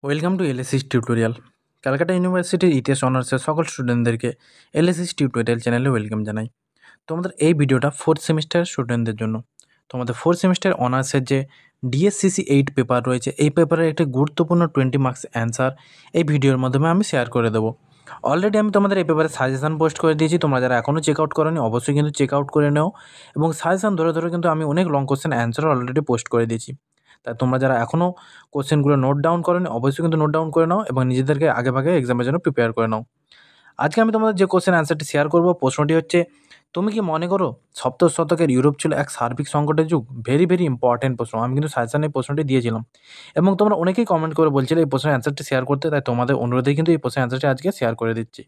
Welcome to এলএসিস tutorial. Calcutta ইউনিভার্সিটির ইতিহাস অনার্সের সকল স্টুডেন্টদেরকে এলএসিস টিউটোরিয়াল চ্যানেলে ওয়েলকাম জানাই। তোমাদের এই ভিডিওটা ফোর্থ সেমিস্টারের স্টুডেন্টদের জন্য। তোমাদের ফোর্থ সেমিস্টার অনার্সের যে ডিএসসিসি 8 পেপার রয়েছে, এই পেপারের একটি গুরুত্বপূর্ণ 20 মার্কস অ্যান্সার এই ভিডিওর মাধ্যমে আমি শেয়ার করে দেবো। অলরেডি আমি তোমাদের এই পেপারে সাজেশান পোস্ট করে দিয়েছি। তোমরা যারা এখনও চেক আউট করোনি অবশ্যই কিন্তু চেক আউট করে নাও, এবং সাজেশান ধরে ধরে কিন্তু আমি অনেক long question answer already post করে দিয়েছি। তাই তোমরা যারা এখনও কোশ্চেনগুলো নোট ডাউন করোনি অবশ্যই কিন্তু নোট ডাউন করে নাও এবং নিজেদেরকে আগেভাগে এক্সামের জন্য প্রিপেয়ার করে নাও। আজকে আমি তোমাদের যে কোশ্চেন অ্যান্সারটি শেয়ার করব, প্রশ্নটি হচ্ছে, তুমি কি মনে করো সপ্তদশ শতকের ইউরোপ ছিল এক সার্বিক সংকটের যুগ? ভেরি ভেরি ইম্পর্টেন্ট প্রশ্ন। আমি কিন্তু সাজেশানে এই প্রশ্নটি দিয়েছিলাম এবং তোমরা অনেকেই কমেন্ট করে বলছিলে এই প্রশ্নের অ্যান্সারটি শেয়ার করতে, তাই তোমাদের অনুরোধেই কিন্তু এই প্রশ্নের অ্যান্সারটি আজকে শেয়ার করে দিচ্ছি।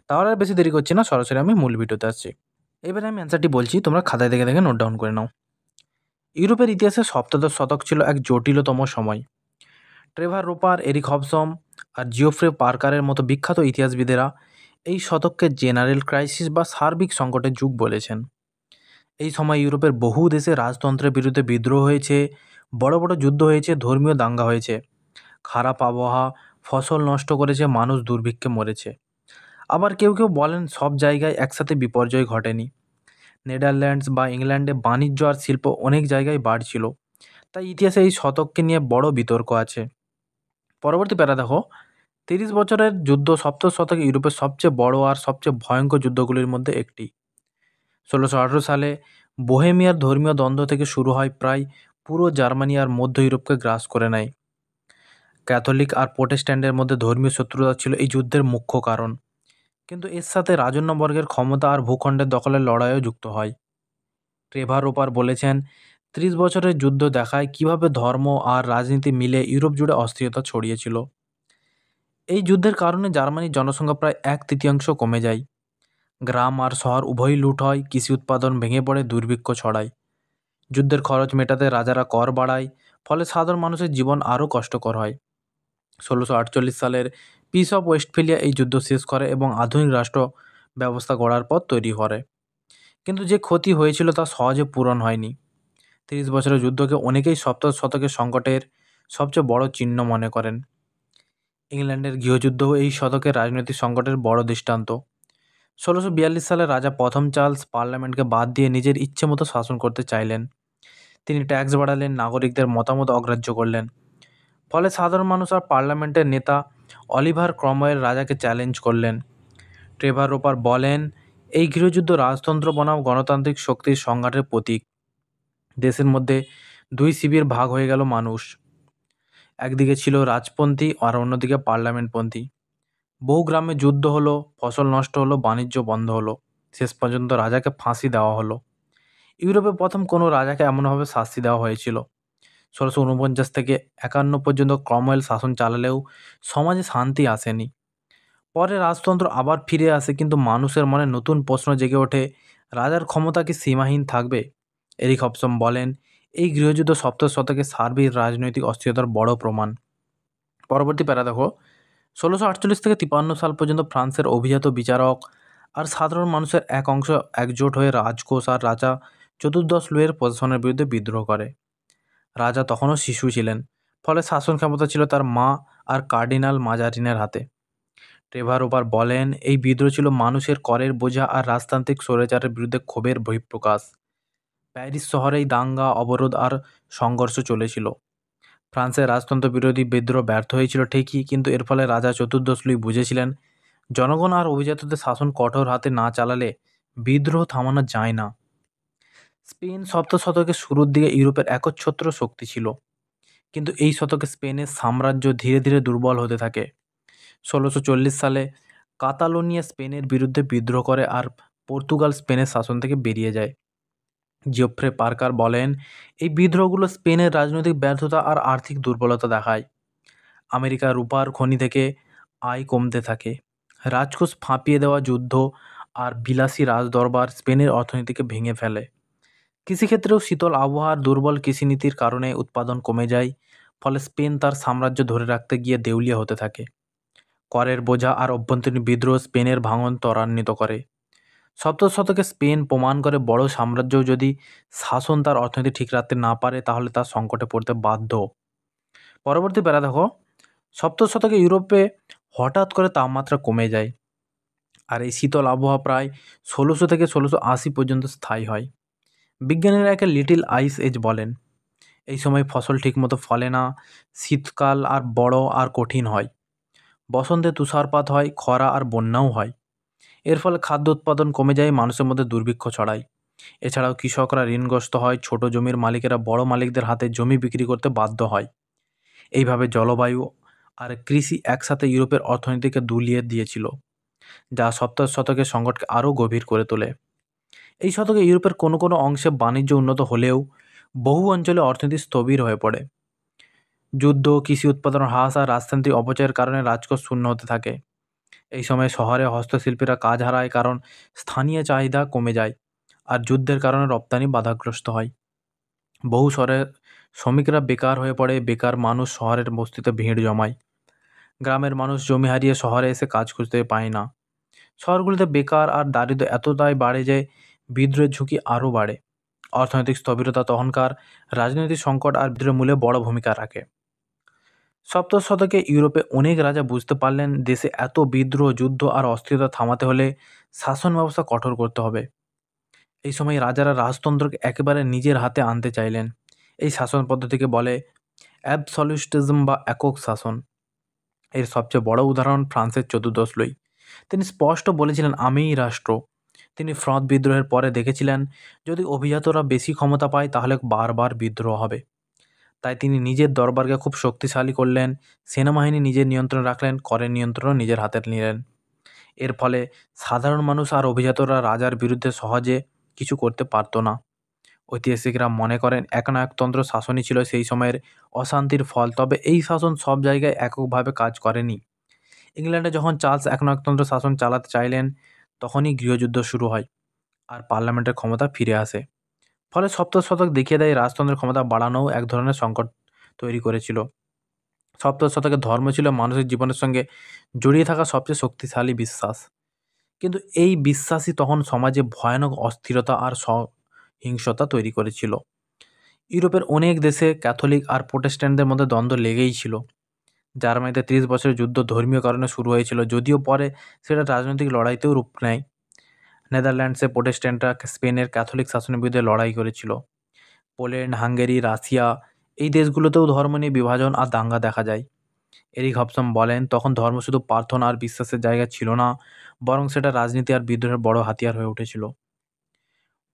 তাহলে আর বেশি দেরি করছি না, সরাসরি আমি মূল ভিডিওতে আসছি। এবারে আমি অ্যান্সারটি বলছি, তোমরা খাতায় দেখে দেখে নোট ডাউন করে নাও। ইউরোপের ইতিহাসে সপ্তদশ শতক ছিল এক জটিলতম সময়। ট্রেভার রোপার, এরিক হবসন আর জিওফ্রে পার্কারের মতো বিখ্যাত ইতিহাসবিদেরা এই শতককে জেনারেল ক্রাইসিস বা সার্বিক সংকটের যুগ বলেছেন। এই সময় ইউরোপের বহু দেশে রাজতন্ত্রের বিরুদ্ধে বিদ্রোহ হয়েছে, বড় বড় যুদ্ধ হয়েছে, ধর্মীয় দাঙ্গা হয়েছে, খারাপ আবহাওয়া ফসল নষ্ট করেছে, মানুষ দুর্ভিক্ষে মরেছে। আবার কেউ কেউ বলেন সব জায়গায় একসাথে বিপর্যয় ঘটেনি। নেদারল্যান্ডস বা ইংল্যান্ডে বাণিজ্য আর শিল্প অনেক জায়গায় বাড়ছিল। তাই ইতিহাসে এই শতককে নিয়ে বড় বিতর্ক আছে। পরবর্তী প্যারা দেখো, 30 বছরের যুদ্ধ সপ্তদশ শতকে ইউরোপের সবচেয়ে বড় আর সবচেয়ে ভয়ঙ্কর যুদ্ধগুলির মধ্যে একটি। 1618 সালে বোহেমিয়ার ধর্মীয় দ্বন্দ্ব থেকে শুরু হয়, প্রায় পুরো জার্মানি আর মধ্য ইউরোপকে গ্রাস করে নেয়। ক্যাথলিক আর প্রোটেস্ট্যান্টের মধ্যে ধর্মীয় শত্রুতা ছিল এই যুদ্ধের মুখ্য কারণ, কিন্তু এর সাথে রাজন্যবর্গের ক্ষমতা আর ভূখণ্ডের দখলের লড়াইও যুক্ত হয়। ট্রেভার রোপার বলেছেন, 30 বছরের যুদ্ধ দেখায় কিভাবে ধর্ম আর রাজনীতি মিলে ইউরোপ জুড়ে অস্থিরতা ছড়িয়েছিল। এই যুদ্ধের কারণে জার্মানির জনসংখ্যা প্রায় 1/3 কমে যায়। গ্রাম আর শহর উভয়ই লুট হয়, কৃষি উৎপাদন ভেঙে পড়ে, দুর্ভিক্ষ ছড়ায়। যুদ্ধের খরচ মেটাতে রাজারা কর বাড়ায়, ফলে সাধারণ মানুষের জীবন আরও কষ্টকর হয়। 1648 সালের পিস অফ ওয়েস্টফেলিয়া এই যুদ্ধ শেষ করে এবং আধুনিক রাষ্ট্র ব্যবস্থা গড়ার পথ তৈরি করে। কিন্তু যে ক্ষতি হয়েছিল তা সহজে পূরণ হয়নি। 30 বছরের যুদ্ধকে অনেকেই সপ্তদশ শতকের সংকটের সবচেয়ে বড় চিহ্ন মনে করেন। ইংল্যান্ডের গৃহযুদ্ধও এই শতকের রাজনৈতিক সংকটের বড় দৃষ্টান্ত। 1642 সালে রাজা প্রথম চার্লস পার্লামেন্টকে বাদ দিয়ে নিজের ইচ্ছে মতো শাসন করতে চাইলেন। তিনি ট্যাক্স বাড়ালেন, নাগরিকদের মতামত অগ্রাহ্য করলেন। ফলে সাধারণ মানুষ আর পার্লামেন্টের নেতা অলিভার ক্রমওয়েল রাজাকে চ্যালেঞ্জ করলেন। ট্রেভার রোপার বলেন, এই গৃহযুদ্ধ রাজতন্ত্র বনাম গণতান্ত্রিক শক্তির সংঘাতের প্রতীক। দেশের মধ্যে দুই শিবির ভাগ হয়ে গেল মানুষ। একদিকে ছিল রাজপন্থী আর অন্যদিকে পার্লামেন্টপন্থী। বহু গ্রামে যুদ্ধ হলো, ফসল নষ্ট হলো, বাণিজ্য বন্ধ হলো, শেষ পর্যন্ত রাজাকে ফাঁসি দেওয়া হলো। ইউরোপে প্রথম কোনো রাজাকে এমনভাবে শাস্তি দেওয়া হয়েছিল। 1649 থেকে 51 পর্যন্ত ক্রমওয়েল শাসন চালালেও সমাজে শান্তি আসেনি। পরে রাজতন্ত্র আবার ফিরে আসে, কিন্তু মানুষের মনে নতুন প্রশ্ন জেগে ওঠে, রাজার ক্ষমতা কি সীমাহীন থাকবে? এরিক হবসন বলেন, এই গৃহযুদ্ধ সপ্তদশ শতকে সার্বিক রাজনৈতিক অস্থিরতার বড় প্রমাণ। পরবর্তী প্যারা দেখো, 1648 থেকে 53 সাল পর্যন্ত ফ্রান্সের অভিজাত বিচারক আর সাধারণ মানুষের এক অংশ একজোট হয়ে রাজকোষ আর রাজা চতুর্দশ লুইয়ের প্রশাসনের বিরুদ্ধে বিদ্রোহ করে। রাজা তখনও শিশু ছিলেন, ফলে শাসন ক্ষমতা ছিল তার মা আর কার্ডিনাল মাজারিনের হাতে। ট্রেভার রোপার বলেন, এই বিদ্রোহ ছিল মানুষের করের বোঝা আর রাজতান্ত্রিক স্বৈরাচারের বিরুদ্ধে ক্ষোভের বহিঃপ্রকাশ। প্যারিস শহরেই দাঙ্গা, অবরোধ আর সংঘর্ষ চলেছিল। ফ্রান্সের রাজতন্ত্র বিরোধী বিদ্রোহ ব্যর্থ হয়েছিল ঠিকই, কিন্তু এর ফলে রাজা চতুর্দশ লুই বুঝেছিলেন, জনগণ আর অভিজাতদের শাসন কঠোর হাতে না চালালে বিদ্রোহ থামানো যায় না। স্পেন সপ্তদশ শতকের শুরুর দিকে ইউরোপের একচ্ছত্র শক্তি ছিল, কিন্তু এই শতকে স্পেনের সাম্রাজ্য ধীরে ধীরে দুর্বল হতে থাকে। 1640 সালে কাতালোনিয়া স্পেনের বিরুদ্ধে বিদ্রোহ করে আর পর্তুগাল স্পেনের শাসন থেকে বেরিয়ে যায়। জিওফ্রে পার্কার বলেন, এই বিদ্রোহগুলো স্পেনের রাজনৈতিক ব্যর্থতা আর আর্থিক দুর্বলতা দেখায়। আমেরিকার রূপার খনি থেকে আয় কমতে থাকে। রাজকোষ ফাঁপিয়ে দেওয়া যুদ্ধ আর বিলাসী রাজদরবার স্পেনের অর্থনীতিকে ভেঙে ফেলে। কৃষিক্ষেত্রেও শীতল আবহাওয়ার দুর্বল কৃষিনীতির কারণে উৎপাদন কমে যায়, ফলে স্পেন তার সাম্রাজ্য ধরে রাখতে গিয়ে দেউলিয়া হতে থাকে। করের বোঝা আর অভ্যন্তরীণ বিদ্রোহ স্পেনের ভাঙন ত্বরান্বিত করে। সপ্তদশ শতকে স্পেন প্রমাণ করে, বড় সাম্রাজ্যও যদি শাসন তার অর্থনীতি ঠিক রাখতে না পারে তাহলে তার সংকটে পড়তে বাধ্য। পরবর্তী প্যারা দেখো, সপ্তদশ শতকে ইউরোপে হঠাৎ করে তাপমাত্রা কমে যায়, আর এই শীতল আবহাওয়া প্রায় 1600 থেকে 1680 পর্যন্ত স্থায়ী হয়। বিজ্ঞানীরা একে লিটল আইস এজ বলেন। এই সময় ফসল ঠিকমতো ফলে না, শীতকাল আর বড় আর কঠিন হয়, বসন্তে তুষারপাত হয়, খরা আর বন্যাও হয়। এর ফলে খাদ্য উৎপাদন কমে যায়, মানুষের মধ্যে দুর্ভিক্ষ ছড়ায়। এছাড়াও কৃষকরা ঋণগ্রস্ত হয়, ছোট জমির মালিকেরা বড় মালিকদের হাতে জমি বিক্রি করতে বাধ্য হয়। এইভাবে জলবায়ু আর কৃষি একসাথে ইউরোপের অর্থনীতিকে দুলিয়ে দিয়েছিল, যা সপ্তদশ শতকের সংকটকে আরও গভীর করে তোলে। এই শতকে ইউরোপের কোনো কোনো অংশে বাণিজ্য উন্নত হলেও বহু অঞ্চলে অর্থনীতি স্থবির হয়ে পড়ে। যুদ্ধ, কৃষি উৎপাদন হ্রাস আর রাজতান্ত্রিক অপচয়ের কারণে রাজকোষ শূন্য হতে থাকে। এই সময় শহরে হস্তশিল্পীরা কাজ হারায়, কারণ স্থানীয় চাহিদা কমে যায়, আর যুদ্ধের কারণে রপ্তানি বাধাগ্রস্ত হয়। বহু শহরে শ্রমিকরা বেকার হয়ে পড়ে, বেকার মানুষ শহরের বস্তিতে ভিড় জমায়। গ্রামের মানুষ জমি হারিয়ে শহরে এসে কাজ খুঁজতে পায় না। শহরগুলিতে বেকার আর দারিদ্র্য এতটাই বাড়ে যে বিদ্রোহের ঝুঁকি আরও বাড়ে। অর্থনৈতিক স্থবিরতা তখনকার রাজনৈতিক সংকট আর বিদ্রোহের মূলে বড় ভূমিকা রাখে। সপ্তদশ শতকে ইউরোপে অনেক রাজা বুঝতে পারলেন দেশে এত বিদ্রোহ, যুদ্ধ আর অস্থিরতা থামাতে হলে শাসন ব্যবস্থা কঠোর করতে হবে। এই সময় রাজারা রাজতন্ত্রকে একেবারে নিজের হাতে আনতে চাইলেন। এই শাসন পদ্ধতিকে বলে অ্যাবসলিউটিজম বা একক শাসন। এর সবচেয়ে বড় উদাহরণ ফ্রান্সের চতুর্দশ লুই। তিনি স্পষ্ট বলেছিলেন, আমিই রাষ্ট্র। তিনি ফ্রঁদ বিদ্রোহের পরে দেখেছিলেন, যদি অভিজাতরা বেশি ক্ষমতা পায় তাহলে বারবার বিদ্রোহ হবে। তাই তিনি নিজের দরবারকে খুব শক্তিশালী করলেন, সেনাবাহিনী নিজের নিয়ন্ত্রণ রাখলেন, করের নিয়ন্ত্রণও নিজের হাতে নিলেন। এর ফলে সাধারণ মানুষ আর অভিজাতরা রাজার বিরুদ্ধে সহজে কিছু করতে পারত না। ঐতিহাসিকরা মনে করেন একনায়কতন্ত্র শাসনই ছিল সেই সময়ের অশান্তির ফল, তবে এই শাসন সব জায়গায় এককভাবে কাজ করেনি। ইংল্যান্ডে যখন চার্লস একনায়কতন্ত্র শাসন চালাতে চাইলেন, তখনই গৃহযুদ্ধ শুরু হয় আর পার্লামেন্টের ক্ষমতা ফিরে আসে। ফলে সপ্তদশ শতক দেখিয়ে দেয় রাজতন্ত্রের ক্ষমতা বাড়ানোও এক ধরনের সংকট তৈরি করেছিল। সপ্তদশ শতকে ধর্ম ছিল মানুষের জীবনের সঙ্গে জড়িয়ে থাকা সবচেয়ে শক্তিশালী বিশ্বাস। কিন্তু এই বিশ্বাসই তখন সমাজে ভয়ানক অস্থিরতা আর সহিংসতা তৈরি করেছিল। ইউরোপের অনেক দেশে ক্যাথলিক আর প্রোটেস্ট্যান্টদের মধ্যে দ্বন্দ্ব লেগেই ছিল। জার্মানিতে 30 বছরের যুদ্ধ ধর্মীয় কারণে শুরু হয়েছিল, যদিও পরে সেটা রাজনৈতিক লড়াইতেও রূপ নেয়। নেদারল্যান্ডসে প্রোটেস্ট্যান্টরা স্পেনের ক্যাথলিক শাসনের বিরুদ্ধে লড়াই করেছিল। পোল্যান্ড, হাঙ্গেরি, রাশিয়া এই দেশগুলোতেও ধর্ম নিয়ে বিভাজন আর দাঙ্গা দেখা যায়। এরিক হবসন বলেন, তখন ধর্ম শুধু প্রার্থনা আর বিশ্বাসের জায়গা ছিল না, বরং সেটা রাজনীতি আর বিদ্রোহের বড় হাতিয়ার হয়ে উঠেছিল।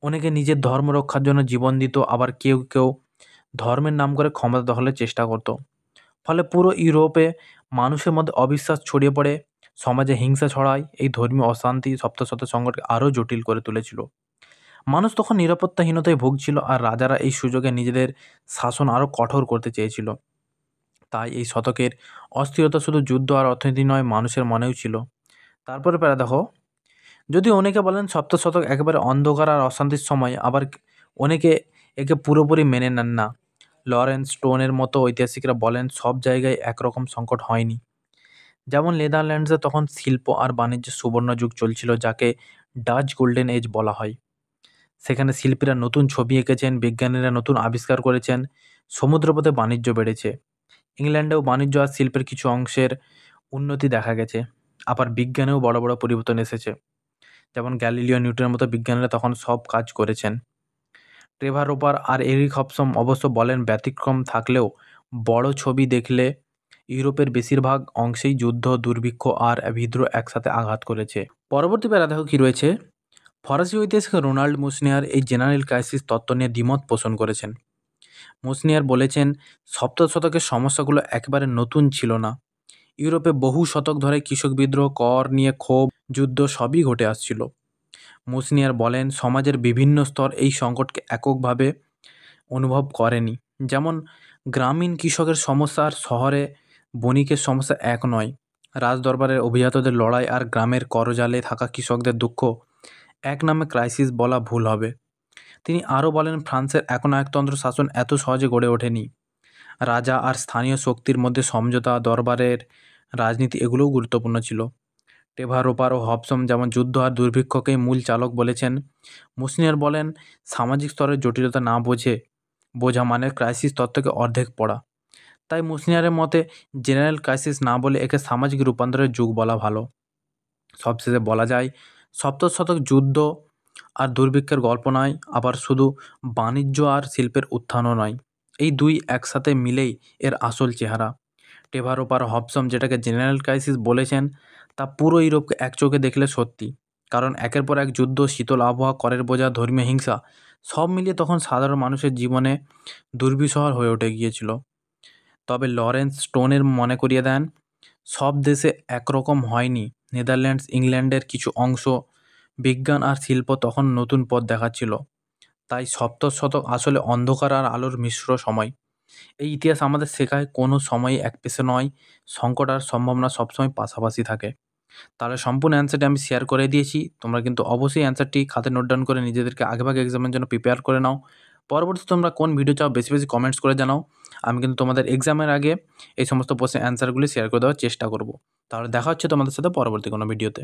অনেকে নিজের ধর্ম রক্ষার জন্য জীবন দিত, আবার কেউ কেউ ধর্মের নাম করে ক্ষমতা দখলের চেষ্টা করত। ফলে পুরো ইউরোপে মানুষের মধ্যে অবিশ্বাস ছড়িয়ে পড়ে, সমাজে হিংসা ছড়ায়। এই ধর্মীয় অশান্তি সপ্তদশ শতকের সংকটকে আরও জটিল করে তুলেছিল। মানুষ তখন নিরাপত্তাহীনতায় ভুগছিল, আর রাজারা এই সুযোগে নিজেদের শাসন আরও কঠোর করতে চেয়েছিল। তাই এই শতকের অস্থিরতা শুধু যুদ্ধ আর অর্থনীতি নয়, মানুষের মনেও ছিল। তারপরে প্যারা দেখো, যদি অনেকে বলেন সপ্তদশ শতক একেবারে অন্ধকার আর অশান্তির সময়, আবার অনেকে একে পুরোপুরি মেনে নেন না। লরেন্স স্টোনের মতো ঐতিহাসিকরা বলেন, সব জায়গায় একরকম সংকট হয়নি। যেমন নেদারল্যান্ডসে তখন শিল্প আর বাণিজ্যের সুবর্ণ যুগ চলছিল, যাকে ডাচ গোল্ডেন এজ বলা হয়। সেখানে শিল্পীরা নতুন ছবি এঁকেছেন, বিজ্ঞানীরা নতুন আবিষ্কার করেছেন, সমুদ্রপথে বাণিজ্য বেড়েছে। ইংল্যান্ডেও বাণিজ্য আর শিল্পের কিছু অংশের উন্নতি দেখা গেছে, আবার বিজ্ঞানেও বড় বড় পরিবর্তন এসেছে। যেমন গ্যালিলিও, নিউটনের মতো বিজ্ঞানীরা তখন সব কাজ করেছেন। ট্রেভার রোপার আর এরিক হবসন অবশ্য বলেন, ব্যতিক্রম থাকলেও বড় ছবি দেখলে ইউরোপের বেশিরভাগ অংশেই যুদ্ধ, দুর্ভিক্ষ আর বিদ্রোহ একসাথে আঘাত করেছে। পরবর্তী প্যারা দেখো কী রয়েছে। ফরাসি ঐতিহাসিক রোনাল্ড মুসনিয়ার এই জেনারেল ক্রাইসিস তত্ত্ব নিয়ে দ্বিমত পোষণ করেছেন। মুসনিয়ার বলেছেন, সপ্তদশ শতকের সমস্যাগুলো একেবারে নতুন ছিল না। ইউরোপে বহু শতক ধরে কৃষক বিদ্রোহ, কর নিয়ে ক্ষোভ, যুদ্ধ সবই ঘটে আসছিল। মুসনিয়ার বলেন, সমাজের বিভিন্ন স্তর এই সংকটকে এককভাবে অনুভব করেনি। যেমন গ্রামীণ কৃষকের সমস্যা আর শহরে বণিকের সমস্যা এক নয়। রাজদরবারের অভিজাতদের লড়াই আর গ্রামের করজালে থাকা কৃষকদের দুঃখ এক নামে ক্রাইসিস বলা ভুল হবে। তিনি আরও বলেন, ফ্রান্সের একনায়কতন্ত্র শাসন এত সহজে গড়ে ওঠেনি। রাজা আর স্থানীয় শক্তির মধ্যে সমঝোতা, দরবারের রাজনীতি এগুলোও গুরুত্বপূর্ণ ছিল। ট্রেভার রোপার ও হবসন যেমন যুদ্ধ আর দুর্ভিক্ষকেই মূল চালক বলেছেন, মুসনিয়ার বলেন, সামাজিক স্তরের জটিলতা না বোঝা মানে ক্রাইসিস তত্ত্বকে অর্ধেক পড়া। তাই মুসলিয়ারের মতে জেনারেল ক্রাইসিস না বলে একে সামাজিক রূপান্তরের যুগ বলা ভালো। সবশেষে বলা যায় সপ্তদশ শতক যুদ্ধ আর দুর্ভিক্ষের গল্প নয়, আবার শুধু বাণিজ্য আর শিল্পের উত্থানও নয়। এই দুই একসাথে মিলেই এর আসল চেহারা। টেভারোপার হবসন যেটাকে জেনারেল ক্রাইসিস বলেছেন তা পুরো ইউরোপকে এক চোখে দেখলে সত্যি। কারণ একের পর এক যুদ্ধ, শীতল আবহাওয়া, করের বোঝা, ধর্মীয় হিংসা সব মিলিয়ে তখন সাধারণ মানুষের জীবনে দুর্বিষহ হয়ে উঠে গিয়েছিল। তবে লরেন্স স্টোনের মনে করিয়ে দেন সব দেশে একরকম হয়নি। নেদারল্যান্ডস, ইংল্যান্ডের কিছু অংশ বিজ্ঞান আর শিল্প তখন নতুন পথ দেখাচ্ছিল। তাই সপ্তদশ শতক আসলে অন্ধকার আর আলোর মিশ্র সময়। এই ইতিহাস আমাদের শেখায় কোনো সময়ই একপেশে নয়, সংকট আর সম্ভাবনা সবসময় পাশাপাশি থাকে। তাহলে সম্পূর্ণ অ্যান্সারটি আমি শেয়ার করে দিয়েছি। তোমরা কিন্তু অবশ্যই অ্যান্সারটি খাতে নোট ডাউন করে নিজেদেরকে আগেভাগে এক্সামের জন্য প্রিপেয়ার করে নাও। পরবর্তীতে তোমরা কোন ভিডিও চাও বেশি বেশি কমেন্টস করে জানাও। আমি কিন্তু তোমাদের এক্সামের আগে এই সমস্ত প্রশ্নের অ্যান্সারগুলি শেয়ার করে দেওয়ার চেষ্টা করব। তাহলে দেখা হচ্ছে তোমাদের সাথে পরবর্তী কোনো ভিডিওতে।